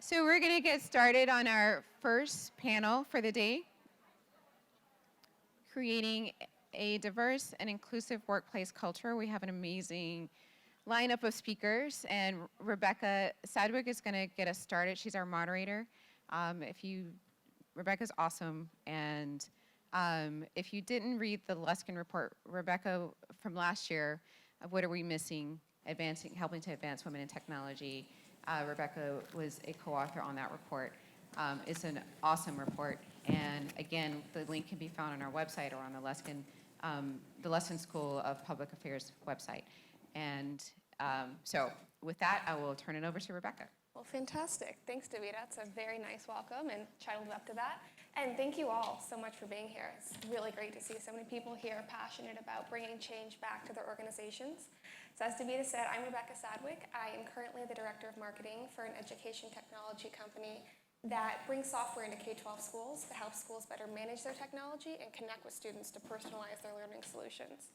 So we're going to get started on our first panel for the day, creating a diverse and inclusive workplace culture. We have an amazing lineup of speakers, and Rebecca Sadwick is going to get us started. She's our moderator. Rebecca's awesome, and if you didn't read the Luskin report, Rebecca from last year, What Are We Missing? Helping to advance women in technology. Rebecca was a co-author on that report. It's an awesome report, and again, the link can be found on our website or on the Luskin School of Public Affairs website. And so with that, I will turn it over to Rebecca. Well, fantastic. Thanks, Davida. It's a very nice welcome, and try to live up to that. And thank you all so much for being here. It's really great to see so many people here passionate about bringing change back to their organizations. So as Davida said, I'm Rebecca Sadwick. I am currently the Director of Marketing for an education technology company that brings software into K-12 schools to help schools better manage their technology and connect with students to personalize their learning solutions.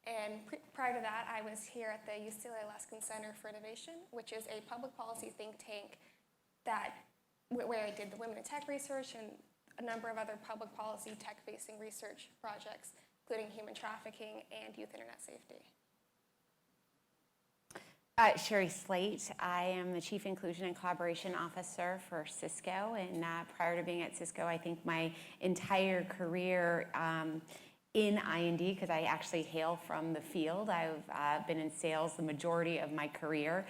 And prior to that, I was here at the UCLA Luskin Center for Innovation, which is a public policy think tank where I did the women in tech research and a number of other public policy tech-facing research projects, including human trafficking and youth internet safety. Shari Slate. I am the Chief Inclusion and Collaboration Officer for CISCO, and prior to being at CISCO, I think my entire career in I&D, because I actually hail from the field. I've been in sales the majority of my career,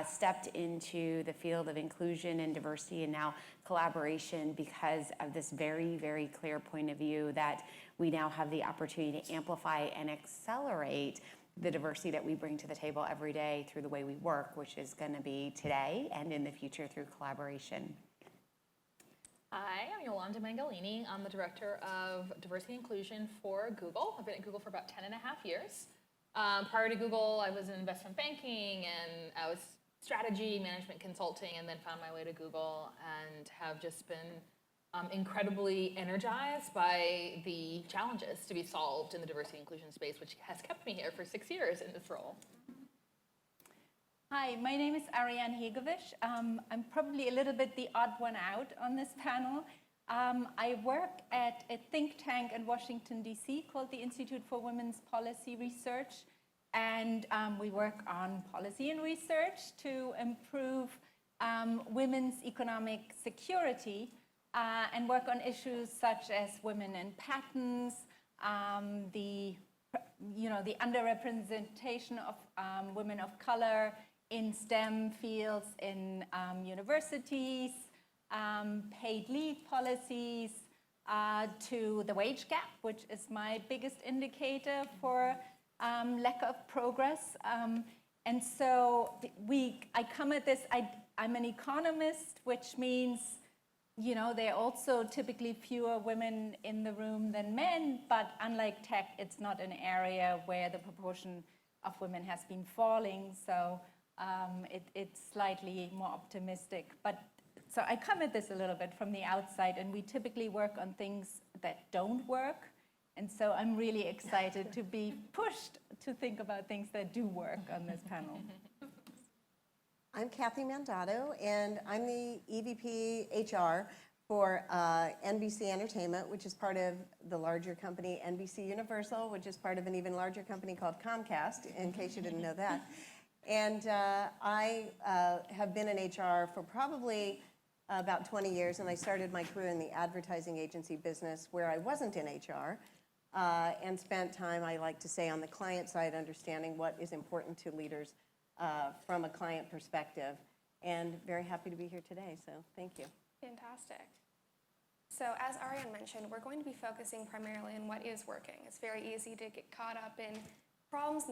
stepped into the field of inclusion and diversity and now collaboration because of this very, very clear point of view that we now have the opportunity to amplify and accelerate the diversity that we bring to the table every day through the way we work, which is going to be today and in the future through collaboration. Hi, I'm Yolanda Mangolini. I'm the Director of Diversity and Inclusion for Google. I've been at Google for about 10 and a half years. Prior to Google, I was in investment banking and I was strategy, management consulting, and then found my way to Google and have just been incredibly energized by the challenges to be solved in the diversity and inclusion space, which has kept me here for 6 years in this role. Hi, my name is Ariana Higovich. I'm probably a little bit the odd one out on this panel. I work at a think tank in Washington, D.C. called the Institute for Women's Policy Research, and we work on policy and research to improve women's economic security and work on issues such as women in patents, the underrepresentation of women of color in STEM fields in universities, paid leave policies, to the wage gap, which is my biggest indicator for lack of progress. And so I come at this, I'm an economist, which means there are also typically fewer women in the room than men, but unlike tech, it's not an area where the proportion of women has been falling, so it's slightly more optimistic. But so I come at this a little bit from the outside, and we typically work on things that don't work, and so I'm really excited to be pushed to think about things that do work on this panel. I'm Kathy Mandato, and I'm the EVP HR for NBC Entertainment, which is part of the larger company NBCUniversal, which is part of an even larger company called Comcast, in case you didn't know that. And I have been in HR for probably about 20 years, and I started my career in the advertising agency business where I wasn't in HR and spent time, I like to say, on the client side, understanding what is important to leaders from a client perspective, and very happy to be here today, so thank you. Fantastic. So as Ariane mentioned, we're going to be focusing primarily on what is working. It's very easy to get caught up in problems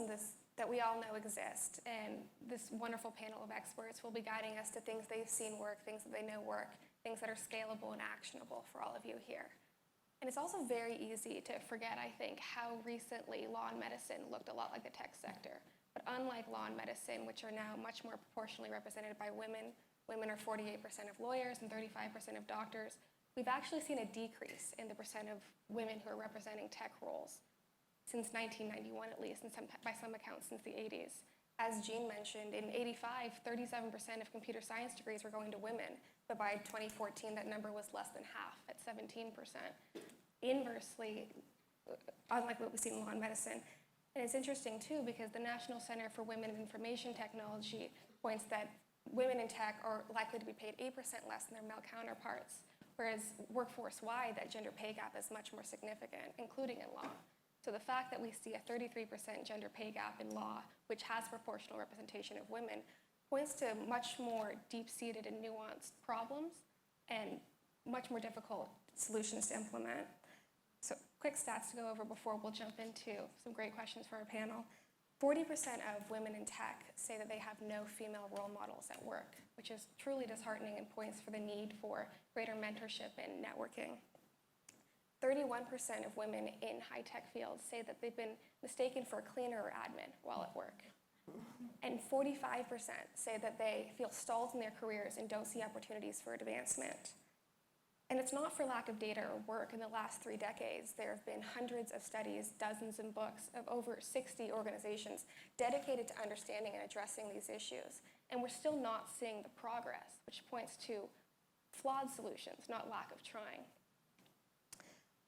that we all know exist, and this wonderful panel of experts will be guiding us to things they've seen work, things that they know work, things that are scalable and actionable for all of you here. And it's also very easy to forget, I think, how recently law and medicine looked a lot like the tech sector. But unlike law and medicine, which are now much more proportionally represented by women, women are 48% of lawyers and 35% of doctors, we've actually seen a decrease in the percent of women who are representing tech roles since 1991 at least, and by some accounts since the 80s. As Jean mentioned, in '85, 37% of computer science degrees were going to women, but by 2014, that number was less than half, at 17%. Inversely, unlike what we see in law and medicine. And it's interesting, too, because the National Center for Women in Information Technology points that women in tech are likely to be paid 8% less than their male counterparts, whereas workforce-wide, that gender pay gap is much more significant, including in law. So the fact that we see a 33% gender pay gap in law, which has proportional representation of women, points to much more deep-seated and nuanced problems and much more difficult solutions to implement. So quick stats to go over before we'll jump into some great questions for our panel. 40% of women in tech say that they have no female role models at work, which is truly disheartening and points for the need for greater mentorship and networking. 31% of women in high-tech fields say that they've been mistaken for a cleaner or admin while at work. And 45% say that they feel stalled in their careers and don't see opportunities for advancement. And it's not for lack of data or work. In the last 3 decades, there have been hundreds of studies, dozens of books of over 60 organizations dedicated to understanding and addressing these issues. And we're still not seeing the progress, which points to flawed solutions, not lack of trying.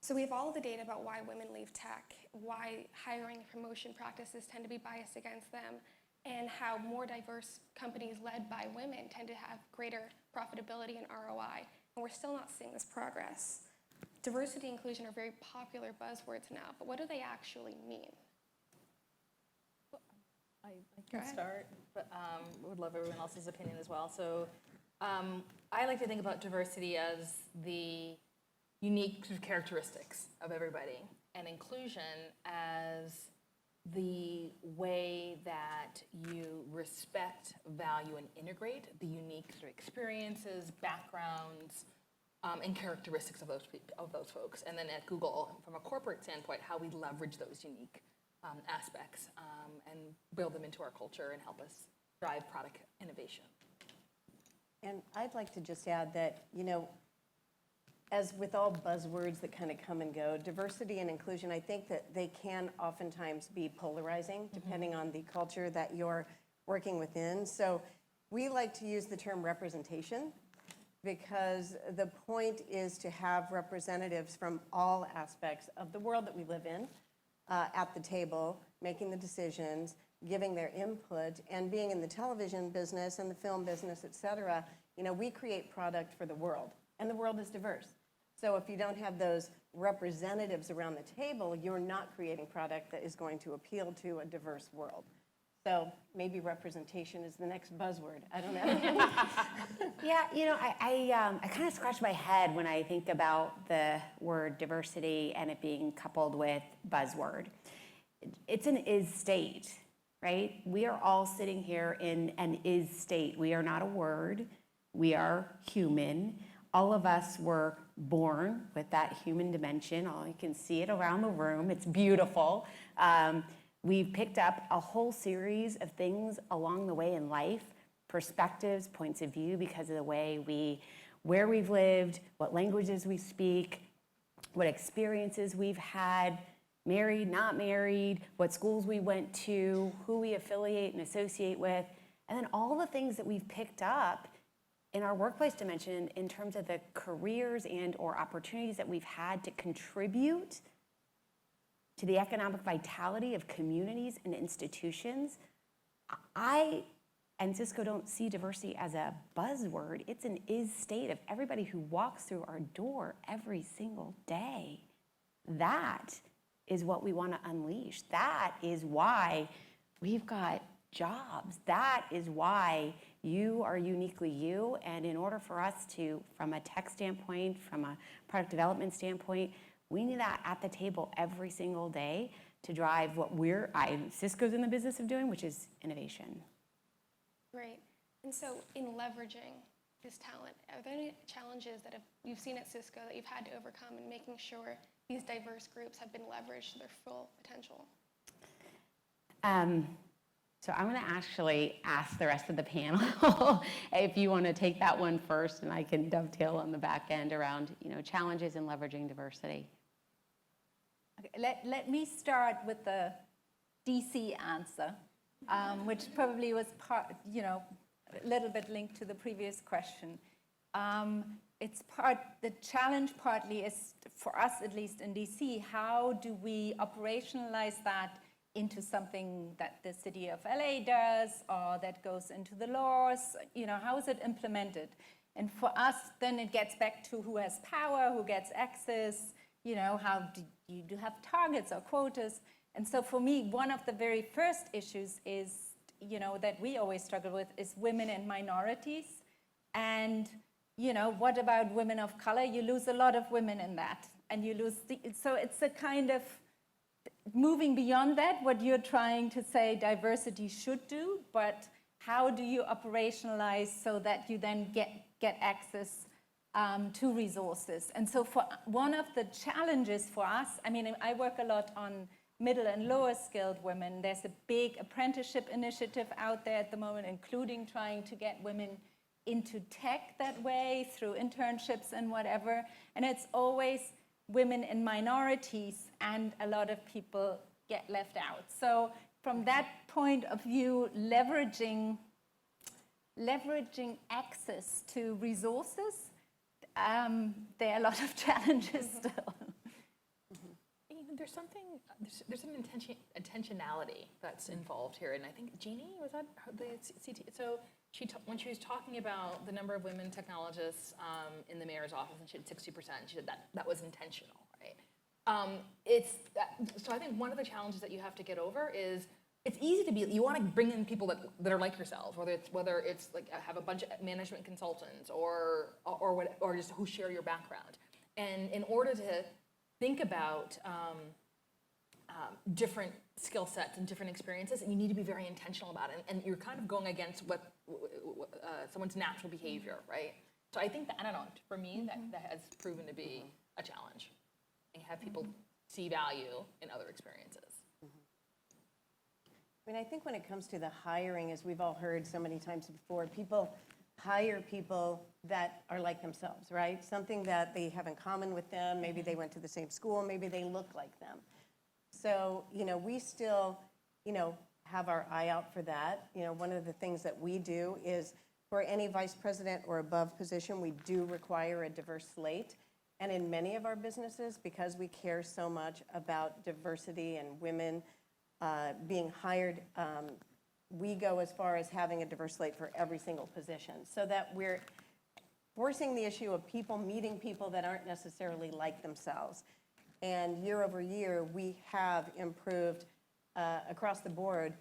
So we have all of the data about why women leave tech, why hiring and promotion practices tend to be biased against them, and how more diverse companies led by women tend to have greater profitability and ROI. And we're still not seeing this progress. Diversity and inclusion are very popular buzzwords now, but what do they actually mean? I can start, but would love everyone else's opinion as well. So I like to think about diversity as the unique sort of characteristics of everybody, and inclusion as the way that you respect, value, and integrate the unique sort of experiences, backgrounds, and characteristics of those folks. And then at Google, from a corporate standpoint, how we leverage those unique aspects and build them into our culture and help us drive product innovation. And I'd like to just add that, you know, as with all buzzwords that kind of come and go, diversity and inclusion, I think that they can oftentimes be polarizing depending on the culture that you're working within. So we like to use the term representation because the point is to have representatives from all aspects of the world that we live in at the table, making the decisions, giving their input, and being in the television business and the film business, et cetera, you know, we create product for the world, and the world is diverse. So if you don't have those representatives around the table, you're not creating product that is going to appeal to a diverse world. So maybe representation is the next buzzword. I don't know. Yeah, you know, I kind of scratch my head when I think about the word diversity and it being coupled with buzzword. It's an is state, right? We are all sitting here in an is state. We are not a word. We are human. All of us were born with that human dimension. You can see it around the room. It's beautiful. We've picked up a whole series of things along the way in life, perspectives, points of view, because of the way where we've lived, what languages we speak, what experiences we've had, married, not married, what schools we went to, who we affiliate and associate with, and then all the things that we've picked up in our workplace dimension in terms of the careers and or opportunities that we've had to contribute to the economic vitality of communities and institutions. I and CISCO don't see diversity as a buzzword. It's an is state of everybody who walks through our door every single day. That is what we want to unleash. That is why we've got jobs. That is why you are uniquely you. And in order for us to, from a tech standpoint, from a product development standpoint, we need that at the table every single day to drive what CISCO's in the business of doing, which is innovation. Great. And so in leveraging this talent, are there any challenges that you've seen at CISCO that you've had to overcome in making sure these diverse groups have been leveraged to their full potential? So I'm going to actually ask the rest of the panel if you want to take that one first, and I can dovetail on the back end around, you know, challenges in leveraging diversity. Okay, let me start with the DC answer. which probably was part, a little bit linked to the previous question. The challenge partly is, for us at least in DC, how do we operationalize that into something that the city of LA does, or that goes into the laws? How is it implemented? And for us, then it gets back to who has power, who gets access, how do you have targets or quotas? And so for me, one of the very first issues is, that we always struggle with is women and minorities. And, what about women of color? You lose a lot of women in that. And you lose, so it's a kind of moving beyond that, what you're trying to say diversity should do, but how do you operationalize so that you then get access to resources? And so for one of the challenges for us, I work a lot on middle and lower skilled women. There's a big apprenticeship initiative out there at the moment, including trying to get women into tech that way through internships and whatever. And it's always women and minorities, and a lot of people get left out. So from that point of view, leveraging access to resources, there are a lot of challenges still. There's some intentionality that's involved here, and I think Jeannie, was that the CT? So when she was talking about the number of women technologists in the mayor's office, and she had 60%, she said that was intentional, right? So I think one of the challenges that you have to get over is it's easy to be, you want to bring in people that are like yourself, whether it's like have a bunch of management consultants or just who share your background, and in order to think about different skill sets and different experiences, and you need to be very intentional about it. And you're kind of going against what someone's natural behavior, right? So I think that, I don't know, for me, that has proven to be a challenge. And have people see value in other experiences. I think when it comes to the hiring, as we've all heard so many times before, people hire people that are like themselves, right? Something that they have in common with them. Maybe they went to the same school. Maybe they look like them. So, we still, have our eye out for that. One of the things that we do is for any vice president or above position, we do require a diverse slate. And in many of our businesses, because we care so much about diversity and women being hired, we go as far as having a diverse slate for every single position, so that we're forcing the issue of people meeting people that aren't necessarily like themselves. And year over year, we have improved across the board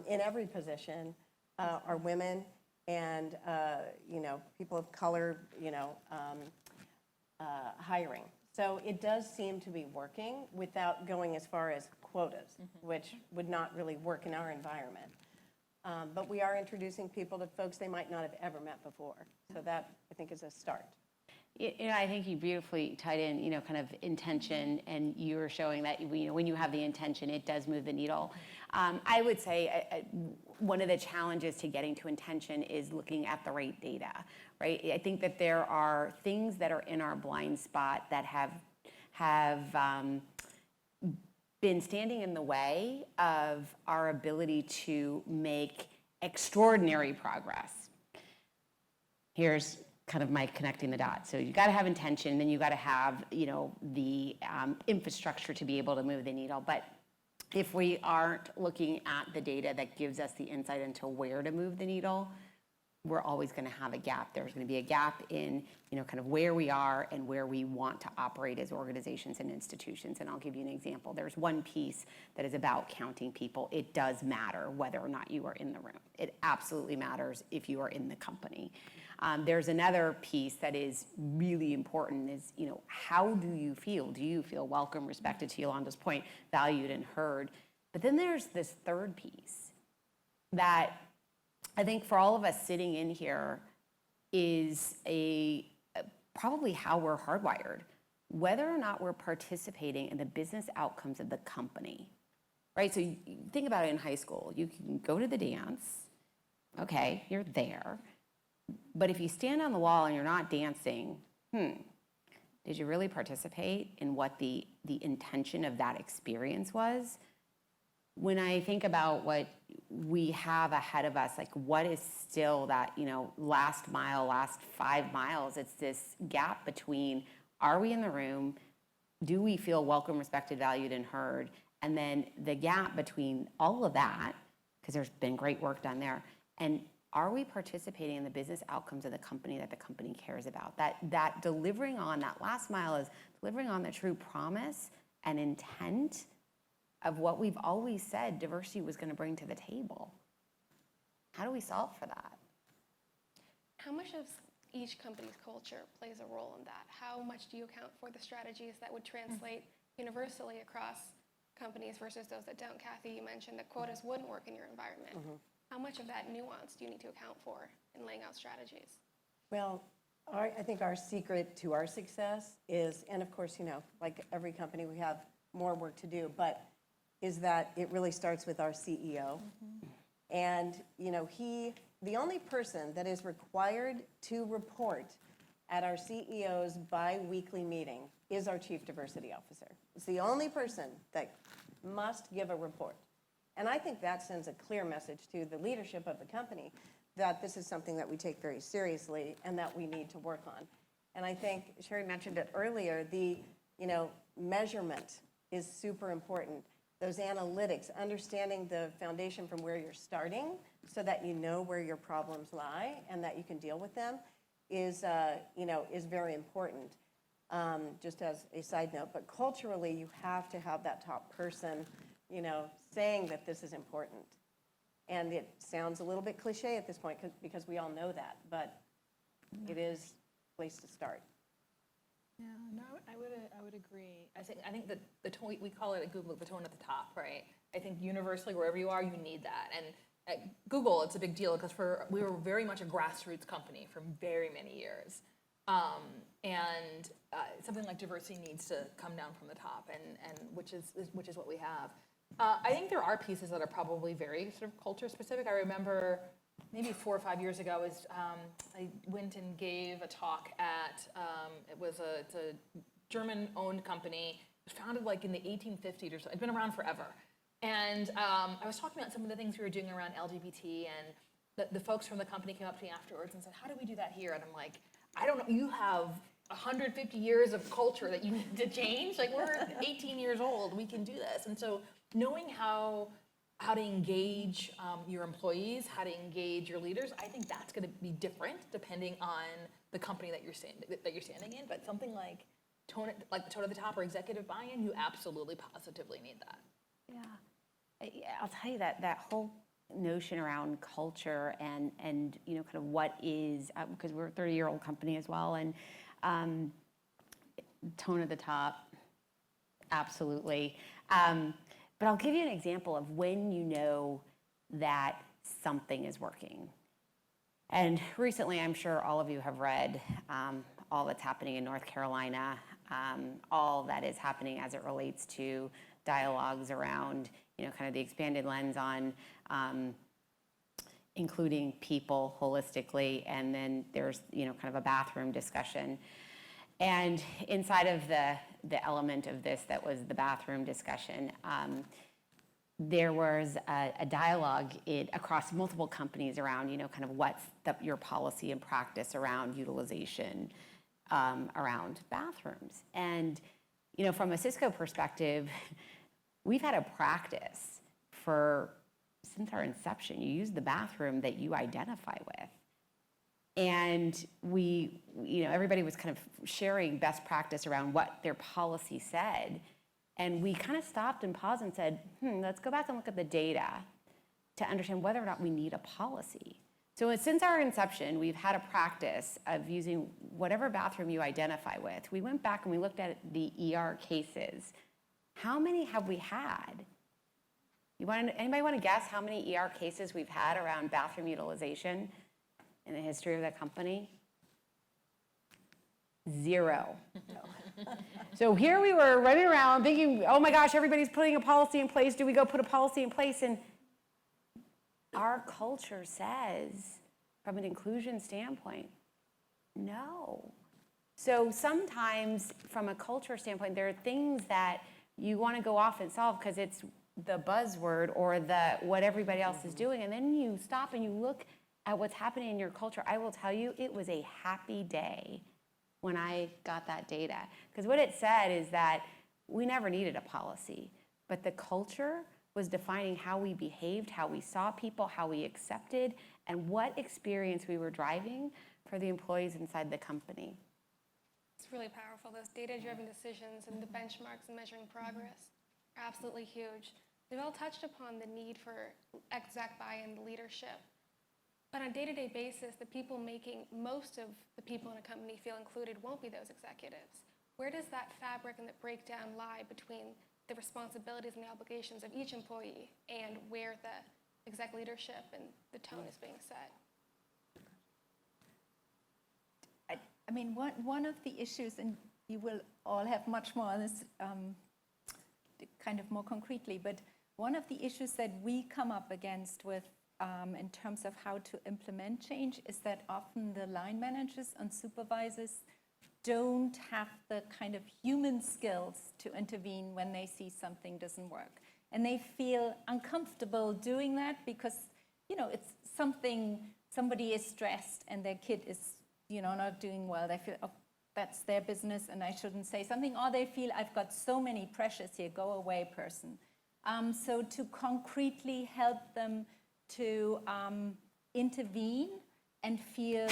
in every position, our women and people of color, hiring. So it does seem to be working without going as far as quotas, which would not really work in our environment. But we are introducing people to folks they might not have ever met before. So that, I think, is a start. I think you beautifully tied in, kind of intention, and you were showing that when you have the intention, it does move the needle. I would say one of the challenges to getting to intention is looking at the right data, right? I think that there are things that are in our blind spot that have been standing in the way of our ability to make extraordinary progress. Here's kind of my connecting the dots. So you got to have intention, then you got to have, the infrastructure to be able to move the needle. But if we aren't looking at the data that gives us the insight into where to move the needle, we're always going to have a gap. There's going to be a gap in, kind of where we are and where we want to operate as organizations and institutions. And I'll give you an example. There's one piece that is about counting people. It does matter whether or not you are in the room. It absolutely matters if you are in the company. There's another piece that is really important is, how do you feel? Do you feel welcome, respected, to Yolanda's point, valued and heard? But then there's this third piece that I think for all of us sitting in here is probably how we're hardwired, whether or not we're participating in the business outcomes of the company, right? So you think about it in high school. You can go to the dance, okay, you're there. But if you stand on the wall and you're not dancing, did you really participate in what the intention of that experience was? when I think about what we have ahead of us, like what is still that, last mile, last 5 miles, it's this gap between, are we in the room? Do we feel welcome, respected, valued, and heard? And then the gap between all of that, because there's been great work done there, and are we participating in the business outcomes of the company that the company cares about? That delivering on that last mile is delivering on the true promise and intent of what we've always said diversity was going to bring to the table. How do we solve for that? How much of each company's culture plays a role in that? How much do you account for the strategies that would translate universally across companies versus those that don't? Kathy, you mentioned that quotas wouldn't work in your environment. How much of that nuance do you need to account for in laying out strategies? Well, I think our secret to our success is, and of course, like every company, we have more work to do, but is that it really starts with our CEO. And, the only person that is required to report at our CEO's bi-weekly meeting is our Chief Diversity Officer. It's the only person that must give a report. And I think that sends a clear message to the leadership of the company that this is something that we take very seriously and that we need to work on. And I think Shari mentioned it earlier, the measurement is super important. Those analytics, understanding the foundation from where you're starting so that you know where your problems lie and that you can deal with them is very important, just as a side note. But culturally, you have to have that top person, saying that this is important. And it sounds a little bit cliche at this point because we all know that, but it is a place to start. Yeah, no, I would agree. I think that the tone, we call it at Google the tone at the top, right? I think universally, wherever you are, you need that. And at Google, it's a big deal because we were very much a grassroots company for very many years. And something like diversity needs to come down from the top, and which is what we have. I think there are pieces that are probably very sort of culture specific. I remember maybe 4 or 5 years ago, I went and gave a talk at, it's a German-owned company. It was founded like in the 1850s or so. It's been around forever. And I was talking about some of the things we were doing around LGBT, and the folks from the company came up to me afterwards and said, how do we do that here? And I'm like, I don't know, you have 150 years of culture that you need to change. Like, we're 18 years old, we can do this. And so knowing how to engage your employees, how to engage your leaders, I think that's going to be different depending on the company that you're standing in. But something like the tone at the top or executive buy-in, you absolutely, positively need that. Yeah, I'll tell you that whole notion around culture and kind of what is, because we're a 30-year-old company as well, and tone at the top, absolutely. But I'll give you an example of when you know that something is working. And recently, I'm sure all of you have read all that's happening in North Carolina, all that is happening as it relates to dialogues around, kind of the expanded lens on including people holistically, and then there's, kind of a bathroom discussion. And inside of the element of this that was the bathroom discussion, there was a dialogue across multiple companies around, kind of what's your policy and practice around utilization around bathrooms. And, from a CISCO perspective, we've had a practice since our inception. You use the bathroom that you identify with. And we, everybody was kind of sharing best practice around what their policy said. And we kind of stopped and paused and said, let's go back and look at the data to understand whether or not we need a policy. So since our inception, we've had a practice of using whatever bathroom you identify with. We went back and we looked at the ER cases. How many have we had? Anybody want to guess how many ER cases we've had around bathroom utilization in the history of the company? 0. So here we were running around thinking, oh my gosh, everybody's putting a policy in place. Do we go put a policy in place? And our culture says, from an inclusion standpoint, no. So sometimes from a culture standpoint, there are things that you want to go off and solve because it's the buzzword or the what everybody else is doing, and then you stop and you look at what's happening in your culture. I will tell you, it was a happy day when I got that data, because what it said is that we never needed a policy, but the culture was defining how we behaved, how we saw people, how we accepted, and what experience we were driving for the employees inside the company. It's really powerful. Those data-driven decisions and the benchmarks and measuring progress are absolutely huge. They've all touched upon the need for exec buy-in, leadership. But on a day-to-day basis, the people making most of the people in a company feel included won't be those executives. Where does that fabric and that breakdown lie between the responsibilities and the obligations of each employee and where the exec leadership and the tone is being set? I mean, one of the issues, and you will all have much more on this kind of more concretely, but one of the issues that we come up against with in terms of how to implement change is that often the line managers and supervisors don't have the kind of human skills to intervene when they see something doesn't work. And they feel uncomfortable doing that because, you know, it's something, somebody is stressed and their kid is, you know, not doing well. They feel, oh, that's their business and I shouldn't say something. Or they feel, I've got so many pressures here, go away, person. So to concretely help them to intervene and feel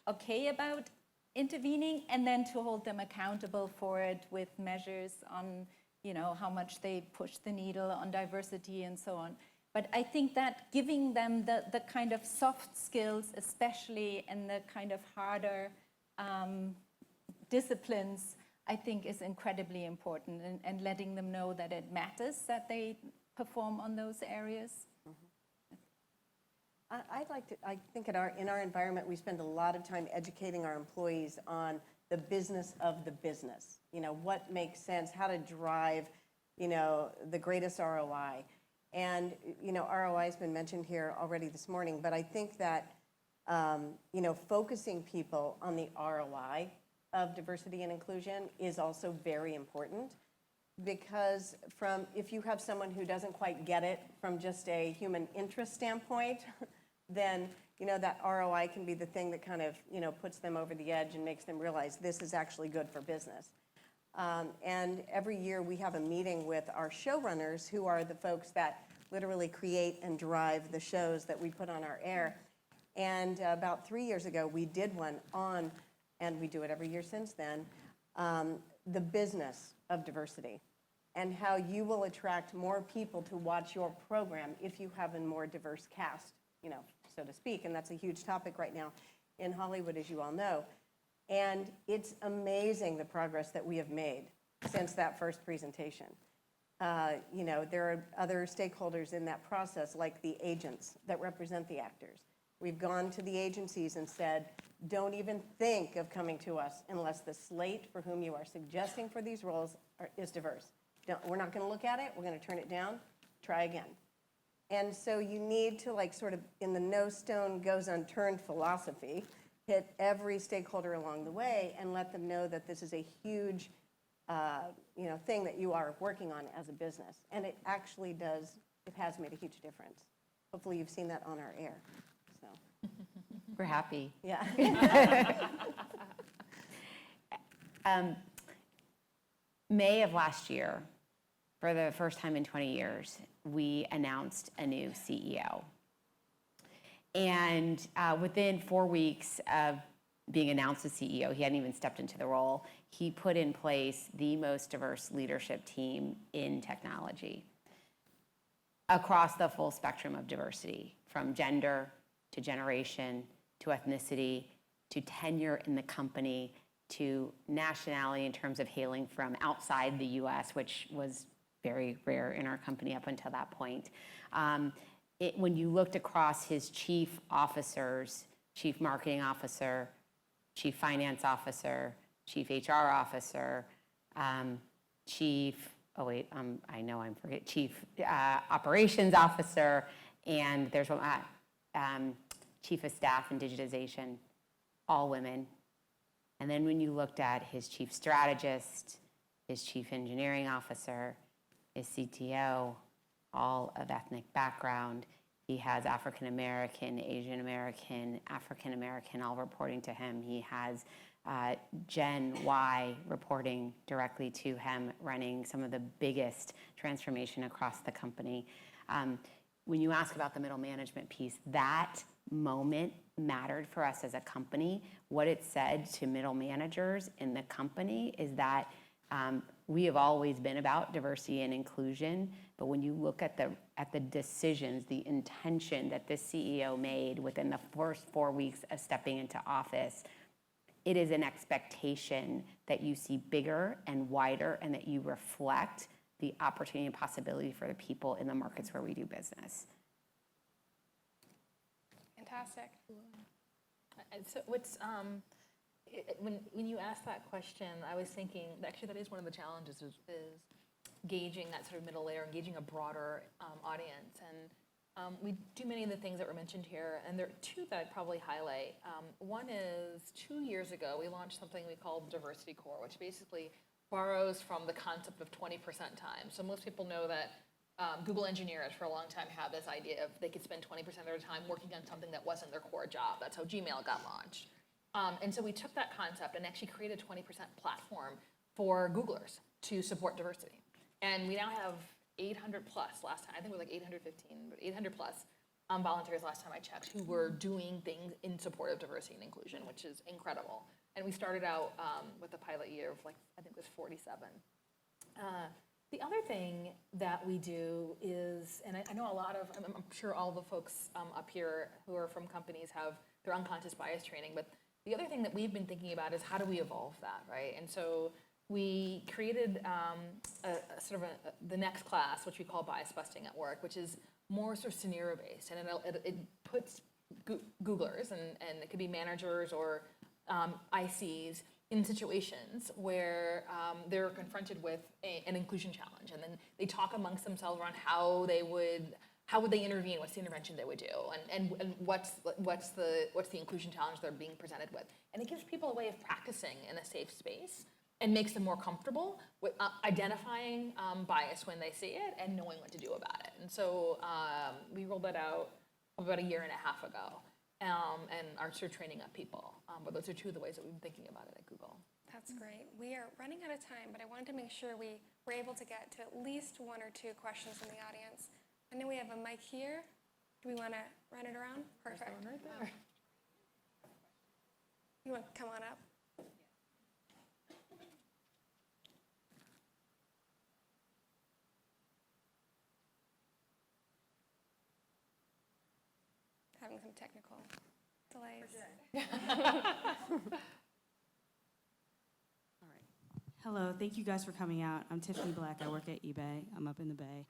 okay about intervening, and then to hold them accountable for it with measures on, you know, how much they push the needle on diversity and so on. But I think that giving them the kind of soft skills, especially in the kind of harder disciplines, I think is incredibly important, and letting them know that it matters that they perform on those areas. I think in our environment, we spend a lot of time educating our employees on the business of the business. You know, what makes sense, how to drive, you know, the greatest ROI. And, you know, ROI has been mentioned here already this morning, but I think that, you know, focusing people on the ROI of diversity and inclusion is also very important, because if you have someone who doesn't quite get it from just a human interest standpoint, then, you know, that ROI can be the thing that kind of, you know, puts them over the edge and makes them realize this is actually good for business. And every year we have a meeting with our showrunners, who are the folks that literally create and drive the shows that we put on our air. And about 3 years ago, we did one on, and we do it every year since then, the business of diversity, and how you will attract more people to watch your program if you have a more diverse cast, you know, so to speak. And that's a huge topic right now in Hollywood, as you all know. And it's amazing the progress that we have made since that first presentation. You know, there are other stakeholders in that process, like the agents that represent the actors. We've gone to the agencies and said, don't even think of coming to us unless the slate for whom you are suggesting for these roles is diverse. We're not going to look at it. We're going to turn it down. Try again. And so you need to, like, sort of in the no stone goes unturned philosophy, hit every stakeholder along the way and let them know that this is a huge, you know, thing that you are working on as a business. And it actually does, it has made a huge difference. Hopefully you've seen that on our air. So. We're happy. Yeah. May of last year, for the first time in 20 years, we announced a new CEO. And within 4 weeks of being announced as CEO, he hadn't even stepped into the role, he put in place the most diverse leadership team in technology across the full spectrum of diversity, from gender to generation to ethnicity to tenure in the company to nationality in terms of hailing from outside the US, which was very rare in our company up until that point. When you looked across his chief officers, chief marketing officer, chief finance officer, chief HR officer, chief operations officer, and there's one, chief of staff and digitization, all women. And then when you looked at his chief strategist, his chief engineering officer, his CTO, all of ethnic background. He has African American, Asian American, African American all reporting to him. He has Gen Y reporting directly to him, running some of the biggest transformation across the company. When you ask about the middle management piece, that moment mattered for us as a company. What it said to middle managers in the company is that we have always been about diversity and inclusion, but when you look at the decisions, the intention that this CEO made within the first 4 weeks of stepping into office, it is an expectation that you see bigger and wider and that you reflect the opportunity and possibility for the people in the markets where we do business. Fantastic. And so when you asked that question, I was thinking, actually that is one of the challenges is gauging that sort of middle layer, engaging a broader audience. And we do many of the things that were mentioned here, and there are two that I'd probably highlight. One is 2 years ago, we launched something we called Diversity Core, which basically borrows from the concept of 20% time. So most people know that Google engineers for a long time had this idea of they could spend 20% of their time working on something that wasn't their core job. That's how Gmail got launched. And so we took that concept and actually created a 20% platform for Googlers to support diversity. And we now have 800 plus last time, I think it was like 815, but 800 plus volunteers last time I checked who were doing things in support of diversity and inclusion, which is incredible. And we started out with a pilot year of like, I think it was 47. The other thing that we do is, and I know a lot of, I'm sure all the folks up here who are from companies have their unconscious bias training, but the other thing that we've been thinking about is how do we evolve that, right? And so we created the next class, which we call bias busting at work, which is more sort of scenario based, and it puts Googlers, and it could be managers or ICs in situations where they're confronted with an inclusion challenge, and then they talk amongst themselves around how would they intervene, what's the intervention they would do, and what's the inclusion challenge they're being presented with, and it gives people a way of practicing in a safe space and makes them more comfortable with identifying bias when they see it and knowing what to do about it. And so we rolled that out about a year and a half ago, and are sort of training up people. But those are two of the ways that we've been thinking about it at Google. That's great. We are running out of time, but I wanted to make sure we were able to get to at least one or two questions from the audience. I know we have a mic here. Do we want to run it around? Perfect. There's one right there. You want to come on up? Having some technical delays. Hello, thank you guys for coming out. I'm Tiffany Black, I work at eBay, I'm up in the Bay.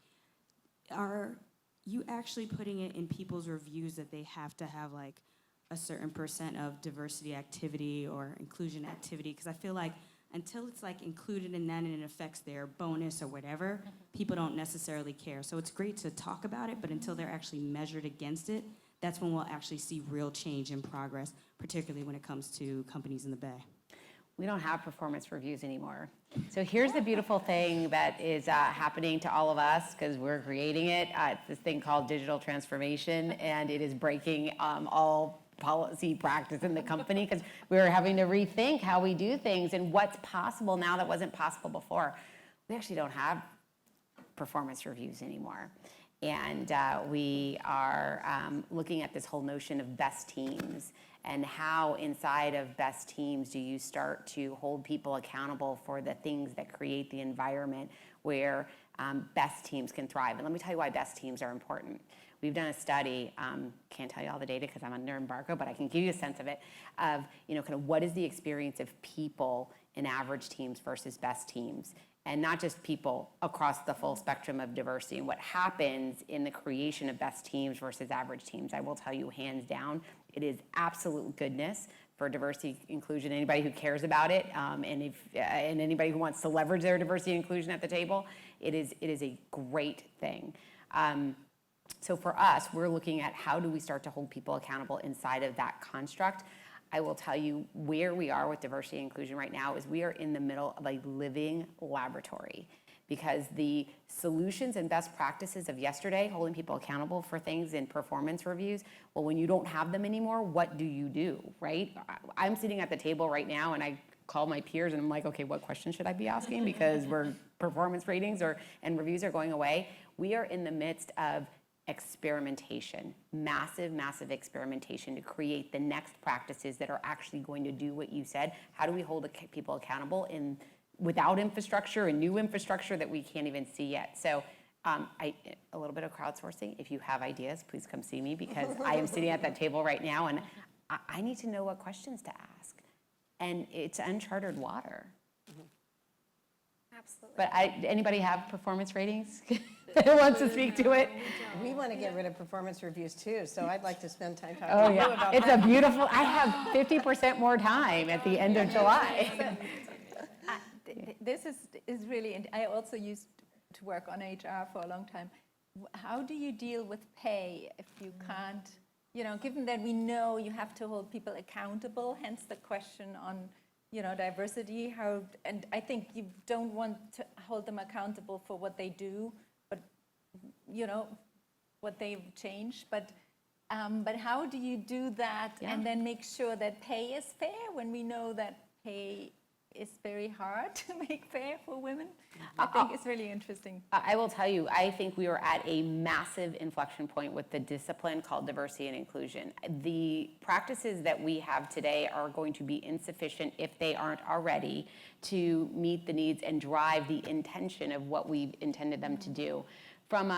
Are you actually putting it in people's reviews that they have to have like a certain % of diversity activity or inclusion activity? Because I feel like until it's like included in that and it affects their bonus or whatever, people don't necessarily care. So it's great to talk about it, but until they're actually measured against it, that's when we'll actually see real change and progress, particularly when it comes to companies in the Bay. We don't have performance reviews anymore. So here's the beautiful thing that is happening to all of us because we're creating it. It's this thing called digital transformation, and it is breaking all policy practice in the company because we're having to rethink how we do things and what's possible now that wasn't possible before. We actually don't have performance reviews anymore. And we are looking at this whole notion of best teams and how inside of best teams do you start to hold people accountable for the things that create the environment where best teams can thrive. And let me tell you why best teams are important. We've done a study, can't tell you all the data because I'm under embargo, but I can give you a sense of it, of kind of what is the experience of people in average teams versus best teams. And not just people across the full spectrum of diversity. And what happens in the creation of best teams versus average teams, I will tell you hands down, it is absolute goodness for diversity inclusion. Anybody who cares about it, and anybody who wants to leverage their diversity and inclusion at the table, it is a great thing. So for us, we're looking at how do we start to hold people accountable inside of that construct. I will tell you where we are with diversity and inclusion right now is we are in the middle of a living laboratory because the solutions and best practices of yesterday, holding people accountable for things in performance reviews, well, when you don't have them anymore, what do you do, right? I'm sitting at the table right now and I call my peers and I'm like, okay, what questions should I be asking? Because performance ratings and reviews are going away. We are in the midst of experimentation, massive, massive experimentation to create the next practices that are actually going to do what you said. How do we hold people accountable without infrastructure and new infrastructure that we can't even see yet? So a little bit of crowdsourcing. If you have ideas, please come see me, because I am sitting at that table right now and I need to know what questions to ask. And it's uncharted water. Absolutely. But anybody have performance ratings that wants to speak to it? We want to get rid of performance reviews too, so I'd like to spend time talking Oh, to you yeah. about It's that. a beautiful, I have 50% more time at the end of July. This is really, and I also used to work on HR for a long time. How do you deal with pay if you can't, given that we know you have to hold people accountable, hence the question on, diversity, and I think you don't want to hold them accountable for what they do, but, what they've changed, but how do you do that and then make sure that pay is fair when we know that pay is very hard to make fair for women? I think it's really interesting. I will tell you, I think we are at a massive inflection point with the discipline called diversity and inclusion. The practices that we have today are going to be insufficient if they aren't already to meet the needs and drive the intention of what we've intended them to do. From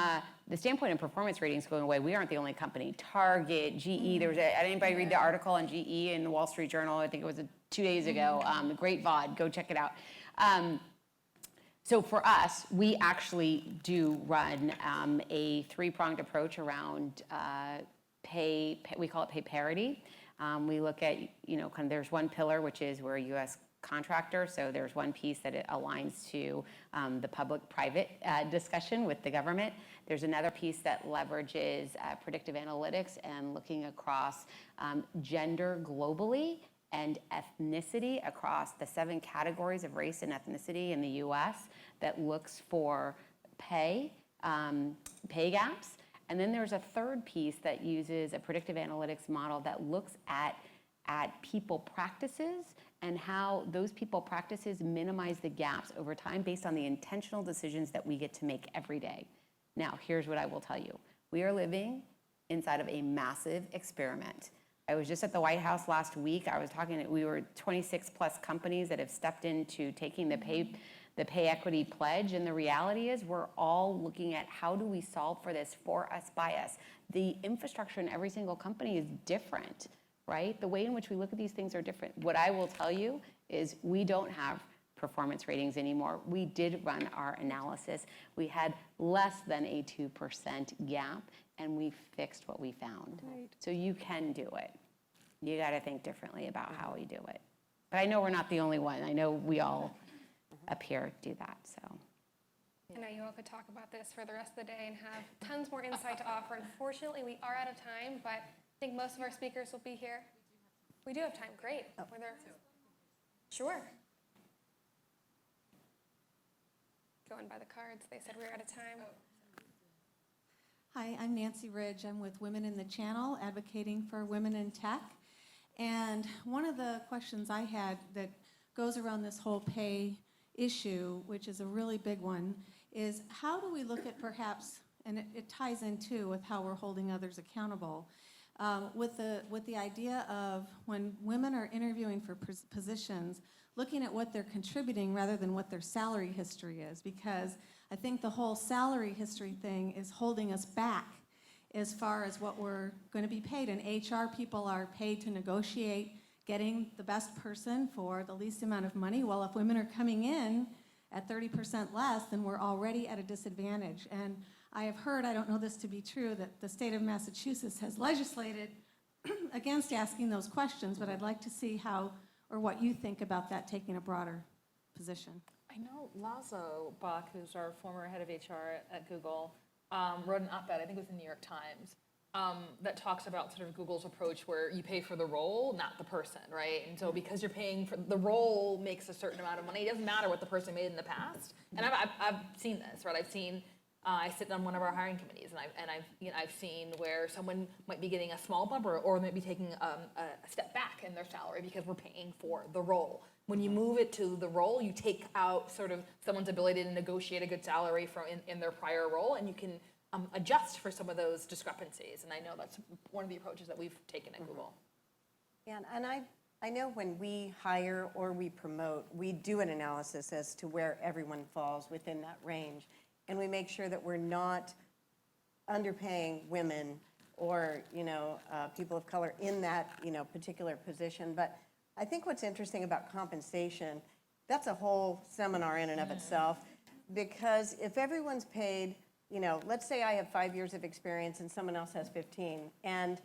the standpoint of performance ratings going away, we aren't the only company. Target, GE, did anybody read the article on GE in the Wall Street Journal? I think it was 2 days ago. Great VOD, go check it out. So for us, we actually do run a three-pronged approach around pay, we call it pay parity. We look at, there's one pillar, which is we're a U.S. contractor, so there's one piece that it aligns to the public-private discussion with the government. There's another piece that leverages predictive analytics and looking across gender globally and ethnicity across the 7 categories of race and ethnicity in the U.S. that looks for pay gaps. And then there's a third piece that uses a predictive analytics model that looks at people practices and how those people practices minimize the gaps over time based on the intentional decisions that we get to make every day. Now, here's what I will tell you. We are living inside of a massive experiment. I was just at the White House last week. We were 26 plus companies that have stepped into taking the pay equity pledge. And the reality is we're all looking at how do we solve for this for us, by us. The infrastructure in every single company is different, right? The way in which we look at these things are different. What I will tell you is we don't have performance ratings anymore. We did run our analysis. We had less than a 2% gap, and we fixed what we found. Right. So you can do it. You got to think differently about how we do it. But I know we're not the only one. I know we all up here do that, so. I know you all could talk about this for the rest of the day and have tons more insight to offer. Unfortunately, we are out of time, but I think most of our speakers will be here. We do have time. Great. Were there? Sure. Going by the cards, they said we were out of time. Hi, I'm Nancy Ridge. I'm with Women in the Channel, advocating for women in tech. And one of the questions I had that goes around this whole pay issue, which is a really big one, is how do we look at perhaps, and it ties in too with how we're holding others accountable, with the idea of when women are interviewing for positions, looking at what they're contributing rather than what their salary history is, because I think the whole salary history thing is holding us back as far as what we're going to be paid. And HR people are paid to negotiate getting the best person for the least amount of money. Well, if women are coming in at 30% less, then we're already at a disadvantage. And I have heard, I don't know this to be true, that the state of Massachusetts has legislated against asking those questions, but I'd like to see how or what you think about that taking a broader position. I know Lazo Bach, who's our former head of HR at Google, wrote an op-ed, I think it was in the New York Times, that talks about sort of Google's approach where you pay for the role, not the person, right? And so because you're paying for the role makes a certain amount of money, it doesn't matter what the person made in the past. And I've seen this, right? I've seen, I sit on one of our hiring committees, and I've seen where someone might be getting a small bump or might be taking a step back in their salary because we're paying for the role. When you move it to the role, you take out sort of someone's ability to negotiate a good salary from in their prior role, and you can adjust for some of those discrepancies. And I know that's one of the approaches that we've taken at Google. And I know when we hire or we promote, we do an analysis as to where everyone falls within that range. And we make sure that we're not underpaying women or, people of color in that, particular position. But I think what's interesting about compensation, that's a whole seminar in and of itself, because if everyone's paid, let's say I have 5 years of experience and someone else has 15, and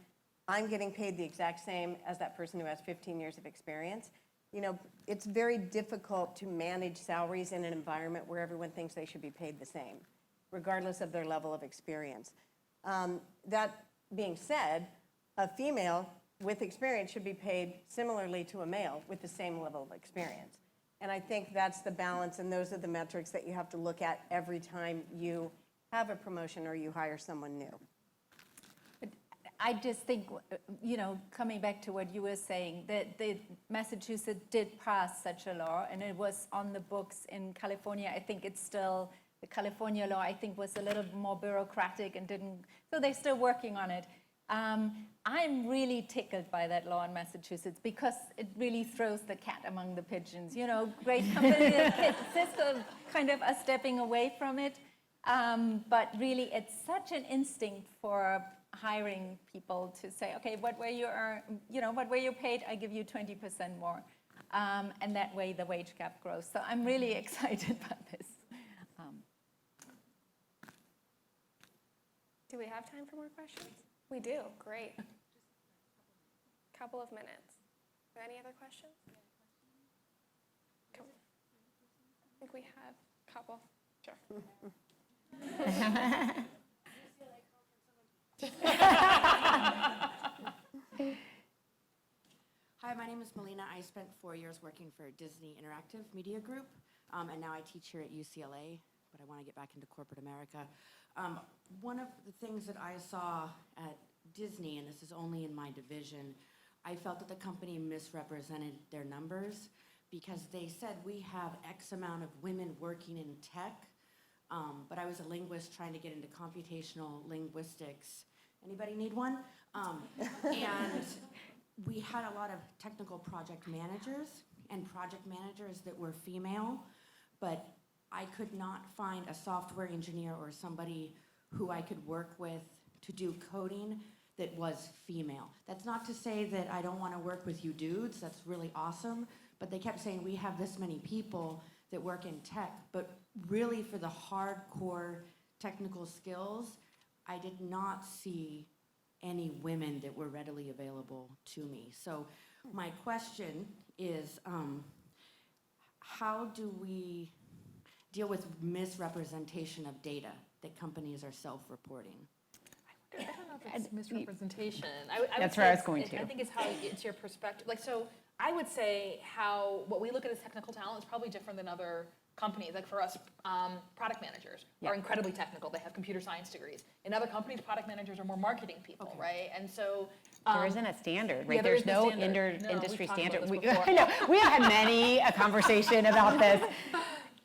I'm getting paid the exact same as that person who has 15 years of experience, it's very difficult to manage salaries in an environment where everyone thinks they should be paid the same, regardless of their level of experience. That being said, a female with experience should be paid similarly to a male with the same level of experience. And I think that's the balance, and those are the metrics that you have to look at every time you have a promotion or you hire someone new. I just think, coming back to what you were saying, that Massachusetts did pass such a law, and it was on the books in California. I think it's still, the California law, I think, was a little more bureaucratic and so they're still working on it. I'm really tickled by that law in Massachusetts because it really throws the cat among the pigeons. Great companies, CISCO kind of are stepping away from it. But really, it's such an instinct for hiring people to say, okay, what were you paid? I give you 20% more, and that way the wage gap grows. So I'm really excited about this. Do we have time for more questions? We do. Great. Couple of minutes. Any other questions? Cool. I think we have a couple. Sure. Hi, my name is Melina. I spent 4 years working for Disney Interactive Media Group, and now I teach here at UCLA, but I want to get back into corporate America. One of the things that I saw at Disney, and this is only in my division, I felt that the company misrepresented their numbers because they said we have X amount of women working in tech, but I was a linguist trying to get into computational linguistics. Anybody need one? And we had a lot of technical project managers and project managers that were female, but I could not find a software engineer or somebody who I could work with to do coding that was female. That's not to say that I don't want to work with you dudes, that's really awesome, but they kept saying we have this many people that work in tech, but really for the hardcore technical skills, I did not see any women that were readily available to me. So my question is, how do we deal with misrepresentation of data that companies are self-reporting? I don't know if it's misrepresentation. That's where I was going to. I think it's how it's your perspective. So I would say what we look at as technical talent is probably different than other companies. Like for us, product managers are incredibly technical. They have computer science degrees. In other companies, product managers are more marketing people, right? And so There isn't a standard, right? Yeah, There's no standard. No, industry we've talked about standard. this We, before. I know, we had many a conversation about this,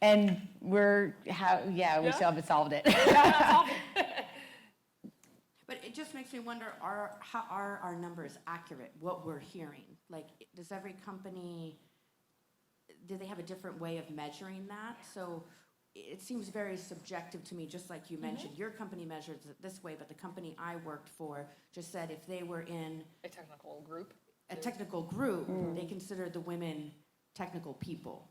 and we still haven't solved it. But it just makes me wonder, how are our numbers accurate, what we're hearing? Like, does every company, do they have a different way of measuring that? So it seems very subjective to me, just like you mentioned. Your company measures it this way, but the company I worked for just said if they were in a technical group, they considered the women technical people.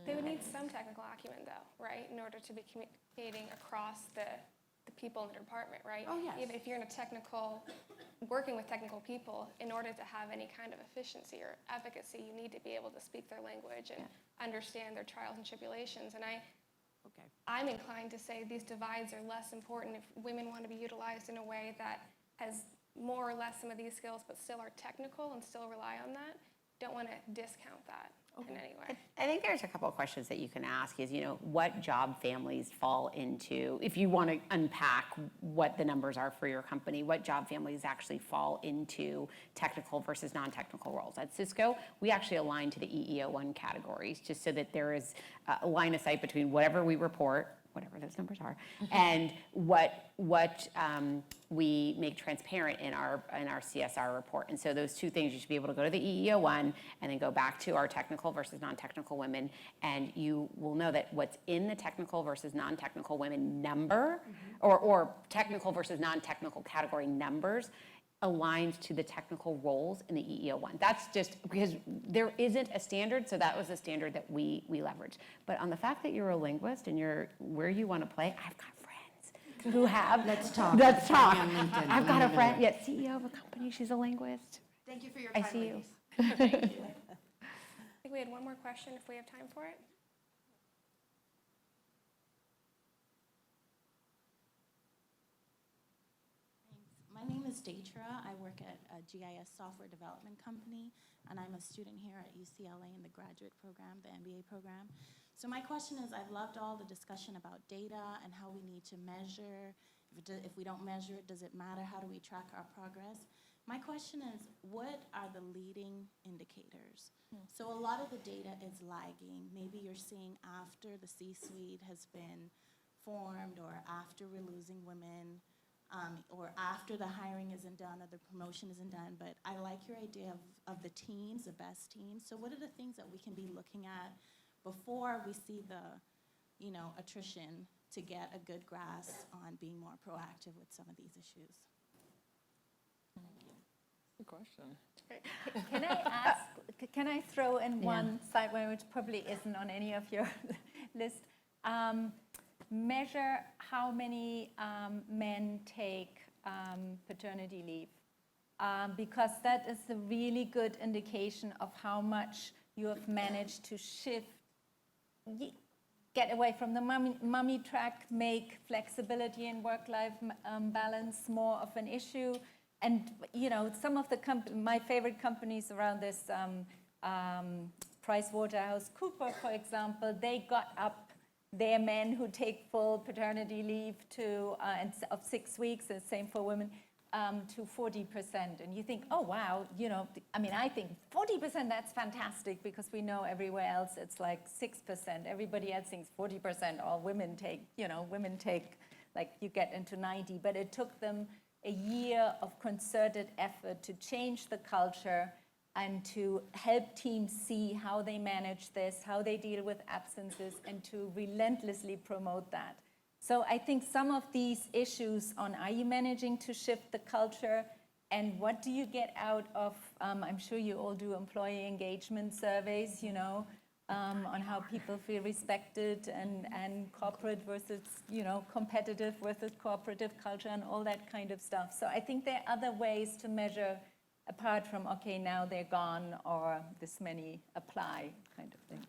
They would need some technical acumen, though, right, in order to be communicating across the people in the department, right? Oh, yes. Even if you're in working with technical people, in order to have any kind of efficiency or efficacy, you need to be able to speak their language and understand their trials and tribulations. And I'm inclined to say these divides are less important if women want to be utilized in a way that as more or less some of these skills, but still are technical and still rely on that. Don't want to discount that in any way. I think there's a couple of questions that you can ask is, what job families fall into, if you want to unpack what the numbers are for your company, what job families actually fall into technical versus non-technical roles. At CISCO, we actually align to the EEO1 categories just so that there is a line of sight between whatever we report, whatever those numbers are, and what we make transparent in our CSR report. And so those two things, you should be able to go to the EEO1 and then go back to our technical versus non-technical women, and you will know that what's in the technical versus non-technical women number, or technical versus non-technical category numbers, aligns to the technical roles in the EEO1. That's just because there isn't a standard, so that was a standard that we leveraged. But on the fact that you're a linguist and you're where you want to play, I've got friends who have. Let's talk. Let's talk. On LinkedIn. I've got a friend, CEO of a company, she's a linguist. Thank you for your I time, see you. ladies. I think we had one more question if we have time for it. My name is Deitra. I work at a GIS software development company, and I'm a student here at UCLA in the graduate program, the MBA program. So my question is, I've loved all the discussion about data and how we need to measure. If we don't measure it, does it matter? How do we track our progress? My question is, what are the leading indicators? So a lot of the data is lagging. Maybe you're seeing after the C-suite has been formed, or after we're losing women, or after the hiring isn't done or the promotion isn't done. But I like your idea of the teams, the best teams. So what are the things that we can be looking at before we see the attrition to get a good grasp on being more proactive with some of these issues? Good question. Can I ask, can I throw in one side one which probably isn't on any of your list? Measure how many men take paternity leave, because that is a really good indication of how much you have managed to shift, get away from the mummy track, make flexibility and work-life balance more of an issue. And some of my favorite companies around this, PricewaterhouseCoopers, for example, they got up their men who take full paternity leave of 6 weeks, the same for women, to 40%. And you think, oh, wow, I think 40%, that's fantastic, because we know everywhere else it's like 6%. Everybody else thinks 40%, all women take, like you get into 90. But it took them a year of concerted effort to change the culture and to help teams see how they manage this, how they deal with absences, and to relentlessly promote that. So I think some of these issues on, are you managing to shift the culture, and what do you get out of, I'm sure you all do employee engagement surveys, on how people feel respected, and corporate versus, competitive versus cooperative culture, and all that kind of stuff. So I think there are other ways to measure apart from, okay, now they're gone, or this many apply kind of thing.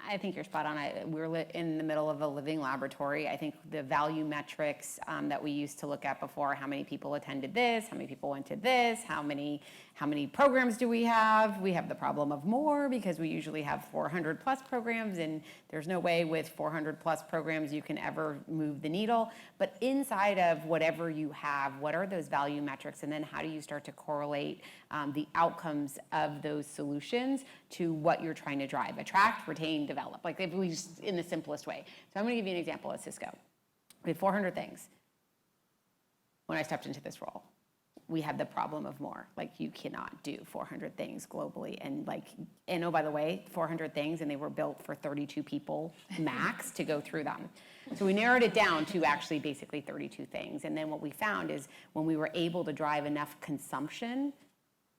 I think you're spot on. We're in the middle of a living laboratory. I think the value metrics that we used to look at before, how many people attended this, how many people went to this, how many programs do we have? We have the problem of more, because we usually have 400 plus programs, and there's no way with 400 plus programs you can ever move the needle. But inside of whatever you have, what are those value metrics? And then how do you start to correlate the outcomes of those solutions to what you're trying to drive? Attract, retain, develop, like if we just in the simplest way. So I'm going to give you an example at CISCO. We had 400 things when I stepped into this role. We had the problem of more. Like, you cannot do 400 things globally, and oh, by the way, 400 things, and they were built for 32 people max to go through them. So we narrowed it down to actually basically 32 things. And then what we found is when we were able to drive enough consumption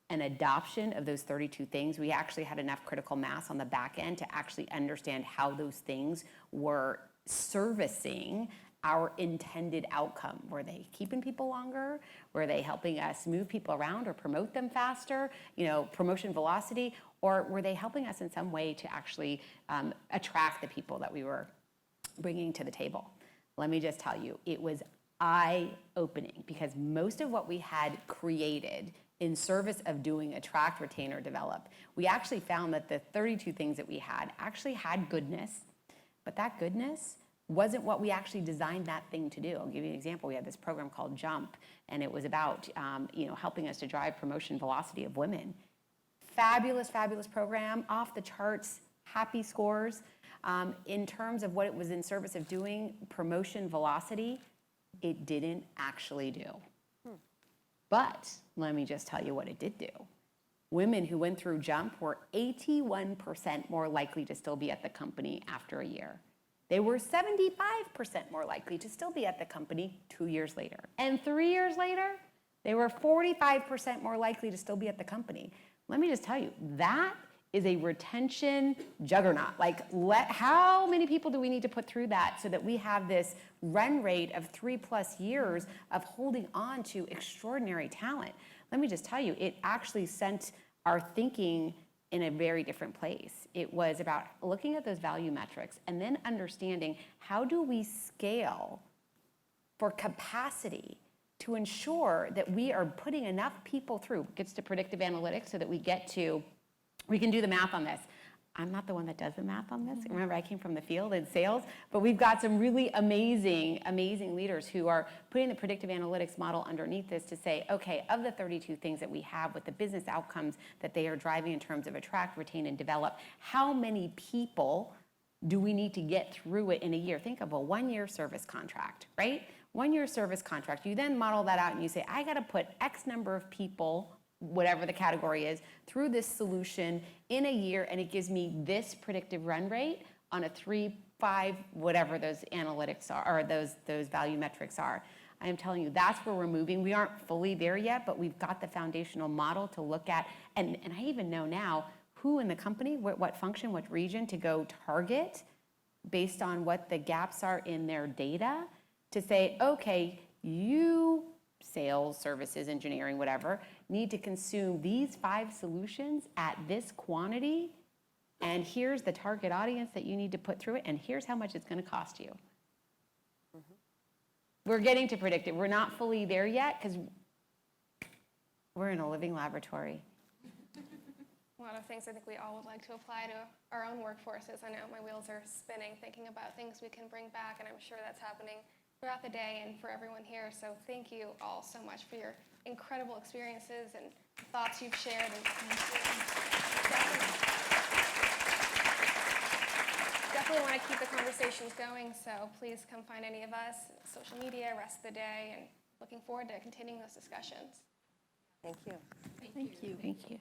and adoption of those 32 things, we actually had enough critical mass on the back end to actually understand how those things were servicing our intended outcome. Were they keeping people longer? Were they helping us move people around or promote them faster? Promotion velocity, or were they helping us in some way to actually attract the people that we were bringing to the table? Let me just tell you, it was eye-opening, because most of what we had created in service of doing attract, retain, or develop, we actually found that the 32 things that we had actually had goodness, but that goodness wasn't what we actually designed that thing to do. I'll give you an example. We had this program called Jump, and it was about helping us to drive promotion velocity of women. Fabulous, fabulous program, off the charts, happy scores. In terms of what it was in service of doing, promotion velocity, it didn't actually do. But let me just tell you what it did do. Women who went through Jump were 81% more likely to still be at the company after a year. They were 75% more likely to still be at the company 2 years later. And 3 years later, they were 45% more likely to still be at the company. Let me just tell you, that is a retention juggernaut. How many people do we need to put through that so that we have this run rate of 3+ years of holding on to extraordinary talent? Let me just tell you, it actually sent our thinking in a very different place. It was about looking at those value metrics and then understanding, how do we scale for capacity to ensure that we are putting enough people through, gets to predictive analytics, so that we can do the math on this. I'm not the one that does the math on this. Remember, I came from the field in sales, but we've got some really amazing, amazing leaders who are putting the predictive analytics model underneath this to say, okay, of the 32 things that we have with the business outcomes that they are driving in terms of attract, retain, and develop, how many people do we need to get through it in a year? Think of a 1-year service contract, right? 1-year service contract. You then model that out and you say, I got to put X number of people, whatever the category is, through this solution in a year, and it gives me this predictive run rate on a 3, 5, whatever those analytics are, or those value metrics are. I am telling you, that's where we're moving. We aren't fully there yet, but we've got the foundational model to look at, and I even know now who in the company, what function, what region to go target based on what the gaps are in their data, to say, okay, you, sales, services, engineering, whatever, need to consume these 5 solutions at this quantity, and here's the target audience that you need to put through it, and here's how much it's going to cost you. We're getting to predict it. We're not fully there yet because we're in a living laboratory. A lot of things I think we all would like to apply to our own workforces. I know my wheels are spinning thinking about things we can bring back, and I'm sure that's happening throughout the day and for everyone here. So thank you all so much for your incredible experiences and thoughts you've shared. And definitely want to keep the conversations going, so please come find any of us, social media, rest of the day, and looking forward to continuing those discussions. Thank you. Thank you. Thank you.